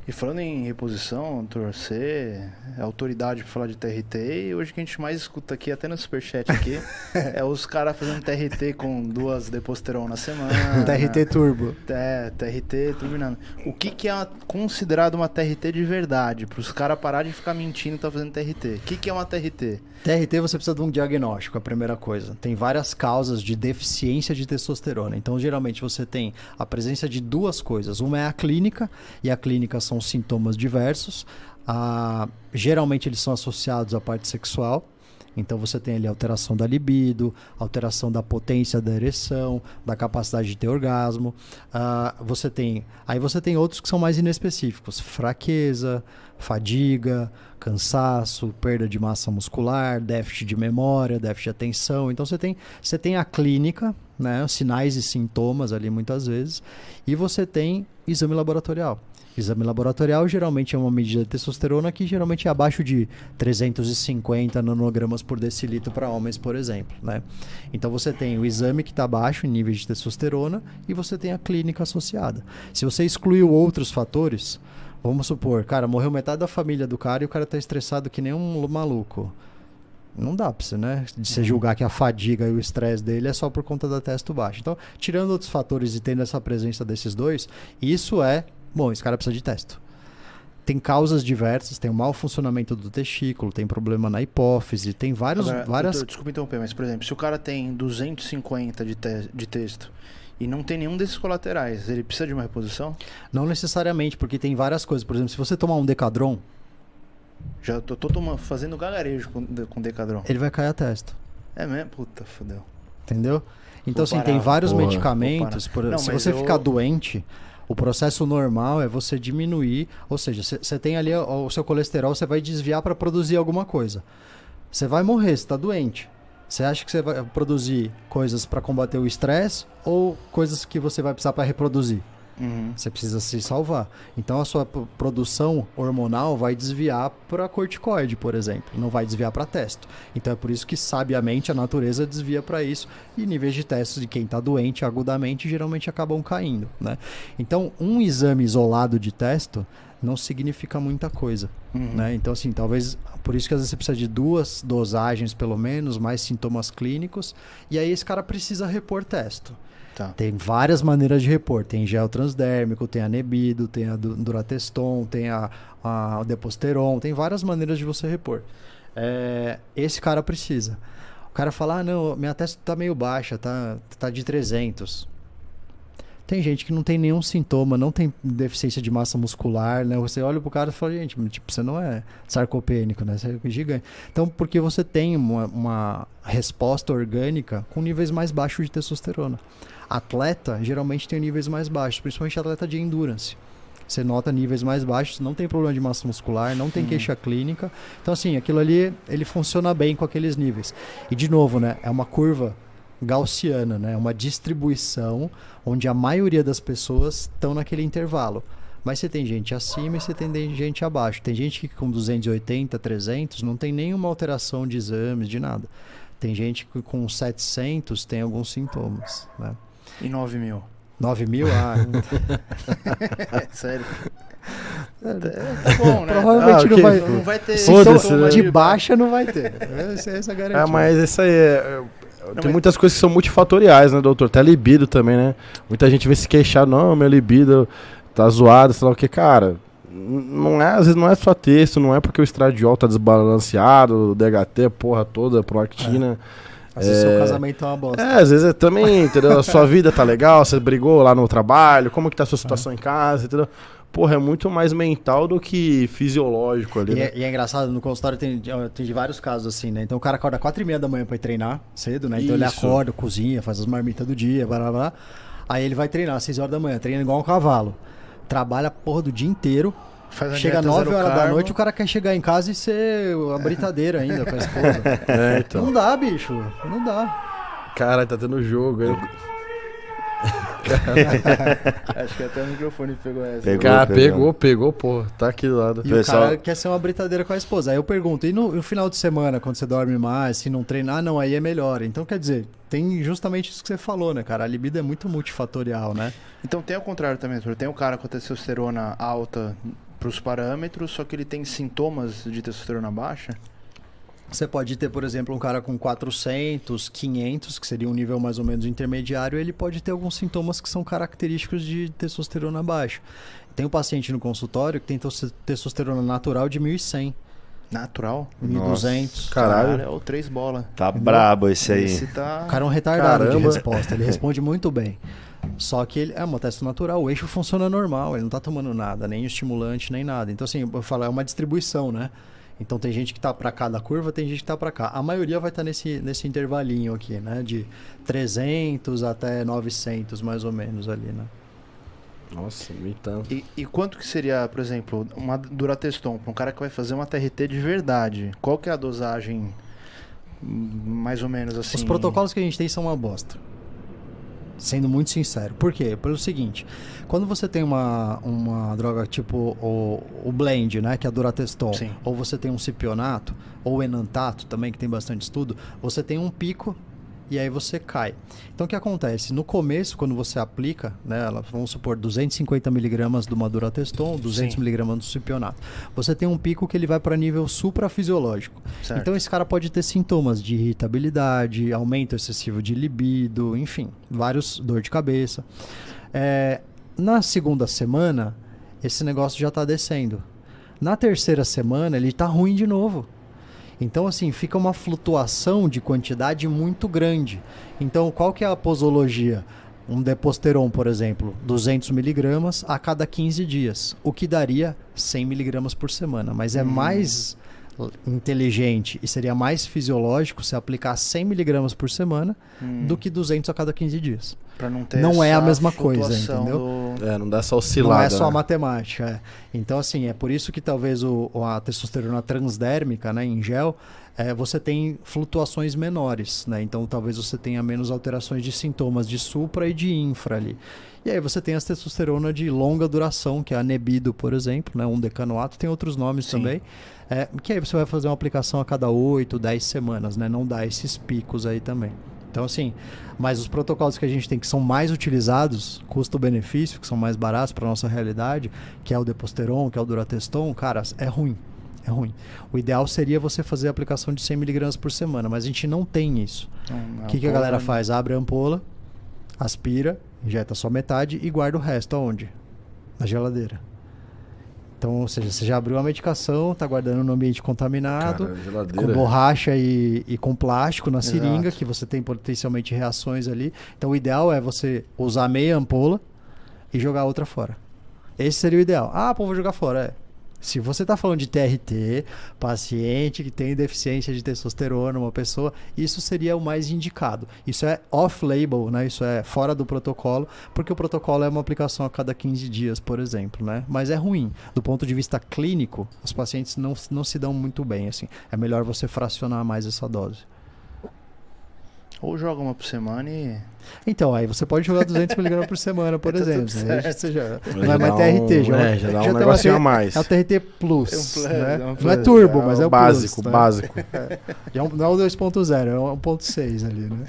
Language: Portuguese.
E falando em reposição, doutor, você é autoridade para falar de TRT e hoje o que a gente mais escuta aqui, até no superchat aqui, é os caras fazendo TRT com 2 Deposteron na semana. TRT Turbo. TRT turbinando. O que é considerado uma TRT de verdade? Para os caras pararem de ficar mentindo e tá fazendo TRT. O que é uma TRT? TRT você precisa de um diagnóstico, a primeira coisa. Tem várias causas de deficiência de testosterona. Então, geralmente, você tem a presença de 2 coisas. Uma é a clínica, e a clínica são sintomas diversos. Geralmente, eles são associados à parte sexual. Então, você tem ali alteração da libido, alteração da potência da ereção, da capacidade de ter orgasmo. Aí você tem outros que são mais inespecíficos. Fraqueza, fadiga, cansaço, perda de massa muscular, déficit de memória, déficit de atenção. Então você tem a clínica, né, sinais e sintomas ali muitas vezes, e você tem exame laboratorial. Exame laboratorial geralmente é uma medida de testosterona que geralmente é abaixo de 350 nanogramas por decilitro para homens, por exemplo, né? Então você tem o exame que está baixo em níveis de testosterona e você tem a clínica associada. Se você excluiu outros fatores, vamos supor, cara, morreu metade da família do cara e o cara tá estressado que nem um maluco. Não dá pra você, né? De você julgar que a fadiga e o estresse dele é só por conta da testo baixa. Então, tirando outros fatores e tendo essa presença desses dois, isso é... Bom, esse cara precisa de testo. Tem causas diversas, tem o mau funcionamento do testículo, tem problema na hipófise, tem várias... Doutor, desculpa interromper, mas, por exemplo, se o cara tem 250 de texto e não tem nenhum desses colaterais, ele precisa de uma reposição? Não necessariamente, porque tem várias coisas. Por exemplo, se você tomar um Decadron... Já tô fazendo gagarejo com Decadron. Ele vai cair a testo. É mesmo? Puta, fodeu. Entendeu? Então, assim, tem vários medicamentos... Se você ficar doente... O processo normal é você diminuir, ou seja, você tem ali o seu colesterol, você vai desviar para produzir alguma coisa. Você vai morrer, você está doente. Você acha que você vai produzir coisas para combater o estresse ou coisas que você vai precisar para reproduzir? Você precisa se salvar. Então a sua produção hormonal vai desviar para corticoide, por exemplo. Não vai desviar para testo. Então é por isso que, sabiamente, a natureza desvia para isso. E níveis de testes de quem está doente agudamente geralmente acabam caindo, né? Então um exame isolado de testo não significa muita coisa, né? Então, assim, talvez... Por isso que às vezes você precisa de 2 dosagens, pelo menos, mais sintomas clínicos. E aí esse cara precisa repor testo. Tá. Tem várias maneiras de repor. Tem gel transdérmico, tem a Nebido, tem a Durateston, tem o Deposteron. Tem várias maneiras de você repor. Esse cara precisa. O cara fala, não, minha testo tá meio baixa, tá de 300. Tem gente que não tem nenhum sintoma, não tem deficiência de massa muscular, né? Você olha pro cara e fala, gente, tipo, você não é sarcopênico, né? Você é gigante. Então, porque você tem uma resposta orgânica com níveis mais baixos de testosterona. Atleta, geralmente, tem níveis mais baixos, principalmente atleta de endurance. Você nota níveis mais baixos, não tem problema de massa muscular, não tem queixa clínica. Então, assim, aquilo ali, ele funciona bem com aqueles níveis. E, de novo, né? É uma curva gaussiana, né? Uma distribuição onde a maioria das pessoas estão naquele intervalo. Mas você tem gente acima e você tem gente abaixo. Tem gente que com 280, 300 não tem nenhuma alteração de exames, de nada. Tem gente que com 700 tem alguns sintomas, né? E 9 mil? 9 mil? Sério? Tá bom, né? Provavelmente não vai ter sintoma de baixa, não vai ter. Essa é a garantia. Mas isso aí tem muitas coisas que são multifatoriais, né, doutor? Até libido também, né? Muita gente vem se queixar, não, meu libido tá zoado, sei lá o que, cara. Às vezes não é só texto, não é porque o estradiol tá desbalanceado, o DHT, porra toda, a prolactina. Às vezes seu casamento é uma bosta. Às vezes também, entendeu? A sua vida tá legal, você brigou lá no trabalho, como que tá a sua situação em casa, entendeu? Porra, é muito mais mental do que fisiológico ali, né? E é engraçado, no consultório tem vários casos assim, né? Então o cara acorda 4h30 da manhã pra ir treinar cedo, né? Então ele acorda, cozinha, faz as marmitas do dia, blá, blá, blá. Aí ele vai treinar às 6 horas da manhã, treina igual um cavalo. Trabalha a porra do dia inteiro. Chega 9 horas da noite, o cara quer chegar em casa e ser a britadeira ainda com a esposa. Então. Não dá, bicho. Não dá. Cara, tá tendo jogo aí. Acho que até o microfone pegou essa. Pegou, pô. Tá aqui do lado. E o cara quer ser uma britadeira com a esposa. Aí eu pergunto, e no final de semana, quando você dorme mais, se não treinar, não, aí é melhor. Então, quer dizer, tem justamente isso que você falou, né, cara? A libido é muito multifatorial, né? Então tem o contrário também, doutor. Tem o cara com a testosterona alta pros parâmetros, só que ele tem sintomas de testosterona baixa? Você pode ter, por exemplo, um cara com 400, 500, que seria um nível mais ou menos intermediário, ele pode ter alguns sintomas que são característicos de testosterona baixa. Tem um paciente no consultório que tem testosterona natural de 1.100. Natural? 1.200. Caralho. É o 3 bola. Tá brabo esse aí. Esse tá... O cara é um retardado de Caramba. resposta, ele responde muito bem. Só que ele é uma testo natural, o eixo funciona normal, ele não tá tomando nada, nem estimulante, nem nada. Então, assim, eu falo, é uma distribuição, né? Então tem gente que tá para cá da curva, tem gente que tá para cá. A maioria vai estar nesse intervalinho aqui, né? De 300 até 900, mais ou menos ali, né? Nossa, então. E quanto que seria, por exemplo, uma Durateston para um cara que vai fazer uma TRT de verdade? Qual que é a dosagem, mais ou menos assim? Os protocolos que a gente tem são uma bosta. Sendo muito sincero. Por quê? Pelo seguinte, quando você tem uma droga tipo o blend, né, que é a Durateston, Sim. ou você tem um cipionato, ou o enantato também, que tem bastante estudo, você tem um pico e aí você cai. Então o que acontece? No começo, quando você aplica, né, vamos supor 250 mg de uma Durateston, 200 Sim. mg do cipionato, você tem um pico que ele vai para nível suprafisiológico. Certo. Então esse cara pode ter sintomas de irritabilidade, aumento excessivo de libido, enfim, vários, dor de cabeça. Na segunda semana, esse negócio já está descendo. Na terceira semana, ele está ruim de novo. Então, assim, fica uma flutuação de quantidade muito grande. Então, qual que é a posologia? Um Deposteron, por exemplo, 200 mg a cada 15 dias, o que daria 100 mg por semana. Mas é mais inteligente e seria mais fisiológico se aplicar 100 mg por semana do que 200 a cada 15 dias. Pra não ter Não é a essa mesma coisa, flutuação entendeu? Não dá essa oscilada. Não é só né? matemática. Então, assim, é por isso que talvez a testosterona transdérmica, né, em gel, você tem flutuações menores, né? Então, talvez você tenha menos alterações de sintomas de supra e de infra ali. E aí você tem a testosterona de longa duração, que é a Nebido, por exemplo, né? Um decanoato, tem outros nomes Sim. também. Que aí você vai fazer uma aplicação a cada 8, 10 semanas, né? Não dá esses picos aí também. Então, assim, mas os protocolos que a gente tem que são mais utilizados, custo-benefício, que são mais baratos para nossa realidade, que é o Deposteron, que é o Durateston, cara, é ruim. É ruim. O ideal seria você fazer a aplicação de 100 mg por semana, mas a gente não tem isso. O que a galera faz? Abre a ampola, aspira, injeta só metade e guarda o resto aonde? Na geladeira. Então, ou seja, você já abriu a medicação, tá guardando no ambiente contaminado, Cara, geladeira. com borracha e com plástico na seringa, Exato. que você tem potencialmente reações ali. Então, o ideal é você usar meia ampola e jogar a outra fora. Esse seria o ideal. Ah, pô, vou jogar fora. Se você está falando de TRT, paciente que tem deficiência de testosterona, uma pessoa, isso seria o mais indicado. Isso é off-label, né? Isso é fora do protocolo, porque o protocolo é uma aplicação a cada 15 dias, por exemplo, né? Mas é ruim. Do ponto de vista clínico, os pacientes não se dão muito bem, assim. É melhor você fracionar mais essa dose. Ou joga uma por semana e... Então, aí você pode jogar 200 mg por semana, por Tá tudo exemplo. Aí certo. você já não Já é dá mais TRT, já dá um tem negocinho uma a mais. É o TRT Plus, É um plus, né? é um Não é plus. turbo, mas é o básico, Plus, né? básico. Não é o 2.0, é o 1.6 ali, né?